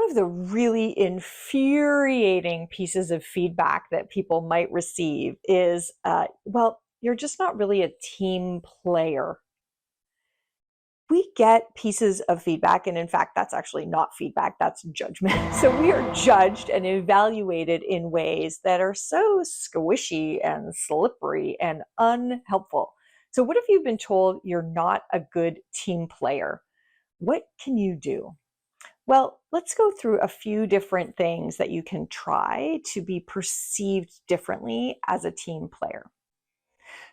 of the really infuriating pieces of feedback that people might receive is, well, you're just not really a team player. We get pieces of feedback, and in fact, that's actually not feedback, that's judgment. So we are judged and evaluated in ways that are so squishy and slippery and unhelpful. So, what if you've been told you're not a good team player? What can you do? Well, let's go through a few different things that you can try to be perceived differently as a team player.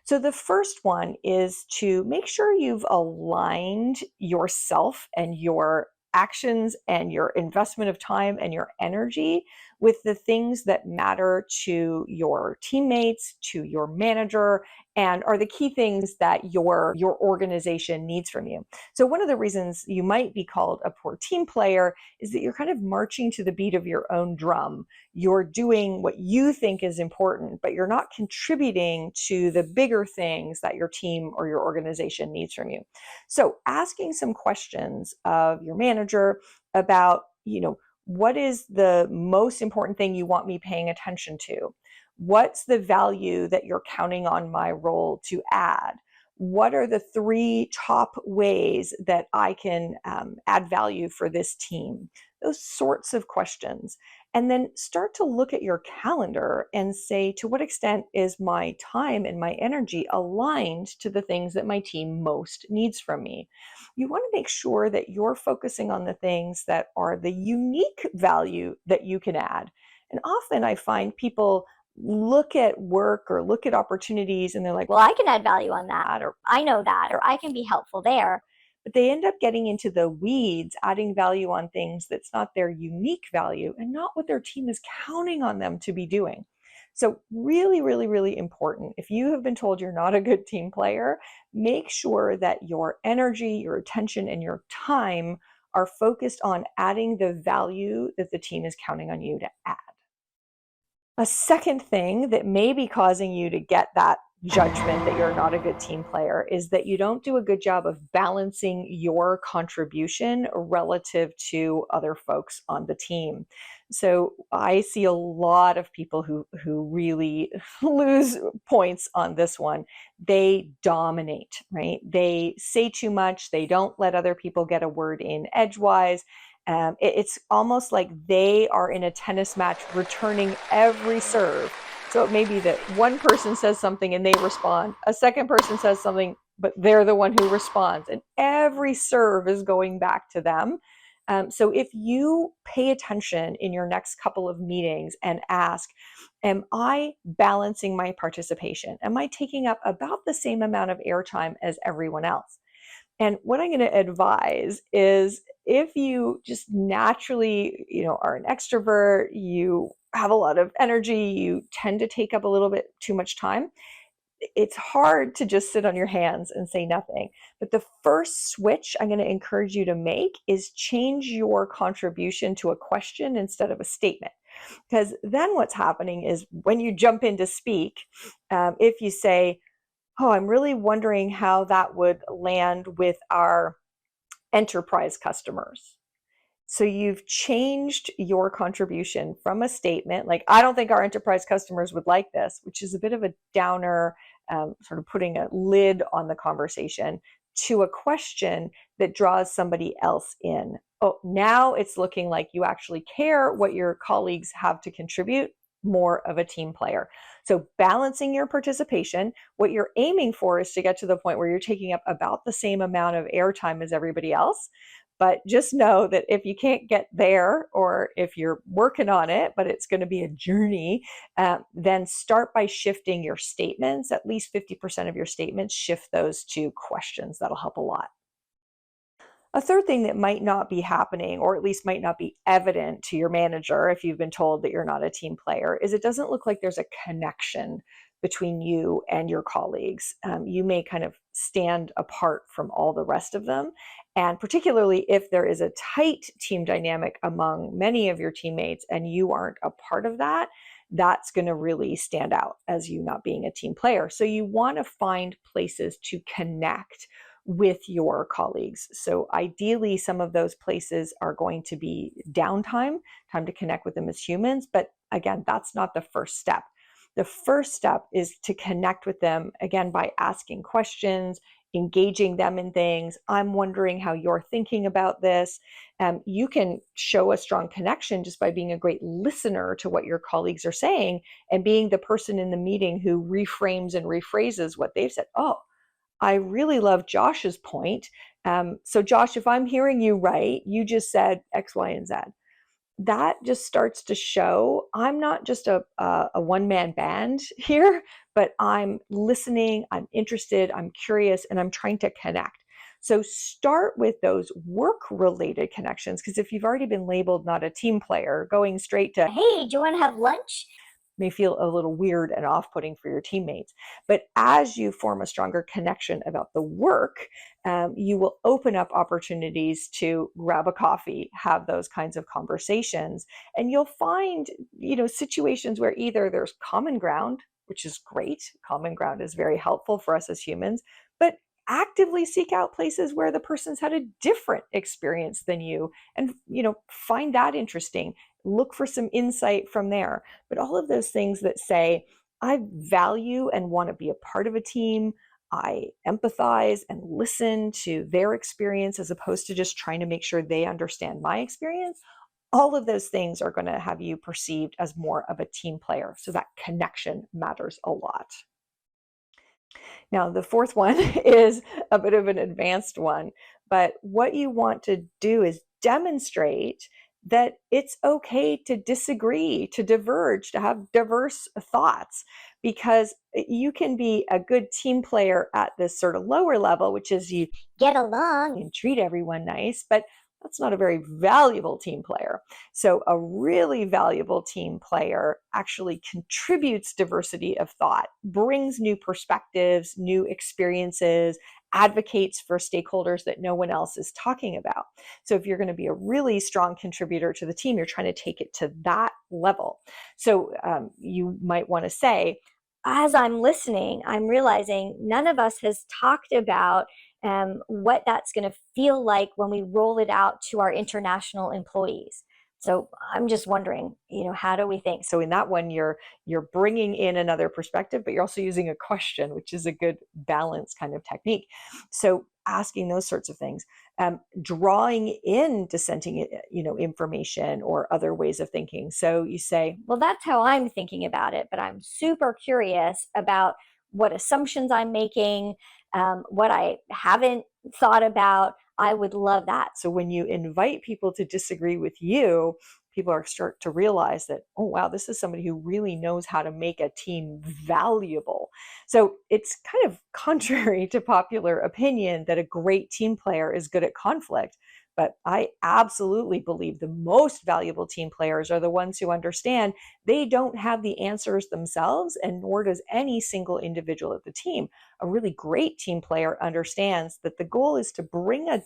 So, the first one is to make sure you've aligned yourself and your actions and your investment of time and your energy with the things that matter to your teammates, to your manager, and are the key things that your organization needs from you. So one of the reasons you might be called a poor team player is that you're kind of marching to the beat of your own drum. You're doing what you think is important, but you're not contributing to the bigger things that your team or your organization needs from you. So asking some questions of your manager about, what is the most important thing you want me paying attention to? What's the value that you're counting on my role to add? What are the three top ways that I can add value for this team? Those sorts of questions. And then start to look at your calendar and say, to what extent is my time and my energy aligned to the things that my team most needs from me? You want to make sure that you're focusing on the things that are the unique value that you can add. And often I find people look at work or look at opportunities and they're like, Well, I can add value on that, or I know that, or I can be helpful there. but they end up getting into the weeds, adding value on things that's not their unique value and not what their team is counting on them to be doing. So, really, really, really important. If you have been told you're not a good team player, make sure that your energy, your attention, and your time are focused on adding the value that the team is counting on you to add. A second thing that may be causing you to get that judgment that you're not a good team player is that you don't do a good job of balancing your contribution relative to other folks on the team. So I see a lot of people who really lose points on this one. They dominate, right? They say too much. They don't let other people get a word in edgewise. It's almost like they are in a tennis match returning every serve. So it may be that one person says something and they respond, a second person says something, but they're the one who responds, and every serve is going back to them. So if you pay attention in your next couple of meetings and ask, am I balancing my participation? Am I taking up about the same amount of airtime as everyone else? And what I'm going to advise is if you just naturally, are an extrovert, you have a lot of energy, you tend to take up a little bit too much time, it's hard to just sit on your hands and say nothing. But the first switch I'm going to encourage you to make is change your contribution to a question instead of a statement. Because then what's happening is when you jump in to speak, if you say, oh, I'm really wondering how that would land with our enterprise customers. So you've changed your contribution from a statement like, I don't think our enterprise customers would like this, which is a bit of a downer, sort of putting a lid on the conversation, to a question that draws somebody else in. Oh, now it's looking like you actually care what your colleagues have to contribute, more of a team player. So balancing your participation, what you're aiming for is to get to the point where you're taking up about the same amount of airtime as everybody else. But just know that if you can't get there, or if you're working on it, but it's going to be a journey, then start by shifting your statements. At least 50% of your statements, shift those to questions. That'll help a lot. A third thing that might not be happening, or at least might not be evident to your manager if you've been told that you're not a team player, is it doesn't look like there's a connection between you and your colleagues. You may kind of stand apart from all the rest of them. And particularly if there is a tight team dynamic among many of your teammates and you aren't a part of that, that's going to really stand out as you not being a team player. So you want to find places to connect with your colleagues. So ideally, some of those places are going to be downtime, time to connect with them as humans. But again, that's not the first step. The first step is to connect with them, again, by asking questions, engaging them in things. I'm wondering how you're thinking about this. You can show a strong connection just by being a great listener to what your colleagues are saying and being the person in the meeting who reframes and rephrases what they've said. Oh, I really love Josh's point. So, Josh, if I'm hearing you right, you just said X, Y, and Z. That just starts to show I'm not just a one-man band here, but I'm listening, I'm interested, I'm curious, and I'm trying to connect. So start with those work-related connections, because if you've already been labeled not a team player, going straight to, Hey, do you want to have lunch? may feel a little weird and off-putting for your teammates. But as you form a stronger connection about the work, you will open up opportunities to grab a coffee, have those kinds of conversations, and you'll find, situations where either there's common ground, which is great. Common ground is very helpful for us as humans, but actively seek out places where the person's had a different experience than you and find that interesting. Look for some insight from there. But all of those things that say, I value and want to be a part of a team, I empathize and listen to their experience as opposed to just trying to make sure they understand my experience, all of those things are going to have you perceived as more of a team player. So that connection matters a lot. Now, the fourth one is a bit of an advanced one, but what you want to do is demonstrate that it's okay to disagree, to diverge, to have diverse thoughts, because you can be a good team player at this sort of lower level, which is you Get along. and treat everyone nice, but that's not a very valuable team player. So a really valuable team player actually contributes diversity of thought, brings new perspectives, new experiences, advocates for stakeholders that no one else is talking about. So if you're going to be a really strong contributor to the team, you're trying to take it to that level. So you might want to say, As I'm listening, I'm realizing none of us has talked about what that's going to feel like when we roll it out to our international employees. So I'm just wondering, how do we think? so in that one, you're bringing in another perspective, but you're also using a question, which is a good balance kind of technique. So asking those sorts of things, drawing in dissenting, information or other ways of thinking. So you say, Well, that's how I'm thinking about it, but I'm super curious about what assumptions I'm making, what I haven't thought about. I would love that. so when you invite people to disagree with you, people are start to realize that, oh wow, this is somebody who really knows how to make a team valuable. So it's kind of contrary to popular opinion that a great team player is good at conflict. But I absolutely believe the most valuable team players are the ones who understand they don't have the answers themselves, and nor does any single individual of the team. A really great team player understands that the goal is to bring a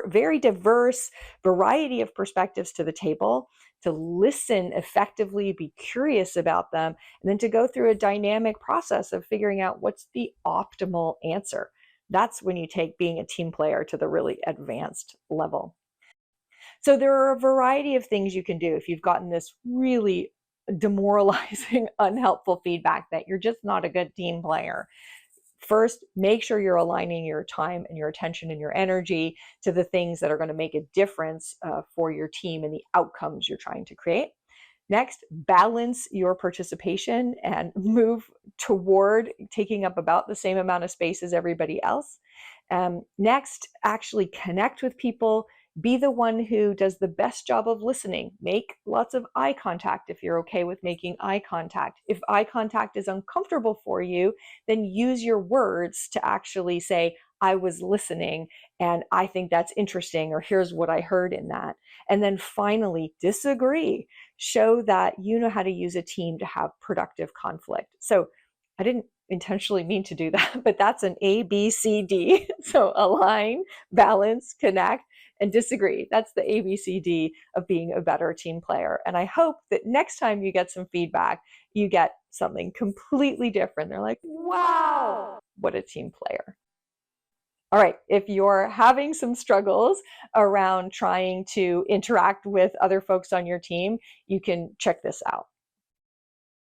very diverse variety of perspectives to the table, to listen effectively, be curious about them, and then to go through a dynamic process of figuring out what's the optimal answer. That's when you take being a team player to the really advanced level. So there are a variety of things you can do if you've gotten this really demoralizing, unhelpful feedback that you're just not a good team player. First, make sure you're aligning your time and your attention and your energy to the things that are going to make a difference for your team and the outcomes you're trying to create. Next, balance your participation and move toward taking up about the same amount of space as everybody else. Next, actually connect with people. Be the one who does the best job of listening. Make lots of eye contact if you're okay with making eye contact. If eye contact is uncomfortable for you, then use your words to actually say, I was listening and I think that's interesting, or here's what I heard in that. And then finally, disagree. Show that you know how to use a team to have productive conflict. So I didn't intentionally mean to do that, but that's an ABCD. So align, balance, connect, and disagree. That's the ABCD of being a better team player. And I hope that next time you get some feedback, you get something completely different. They're like, wow, what a team player. All right, if you're having some struggles around trying to interact with other folks on your team, you can check this out.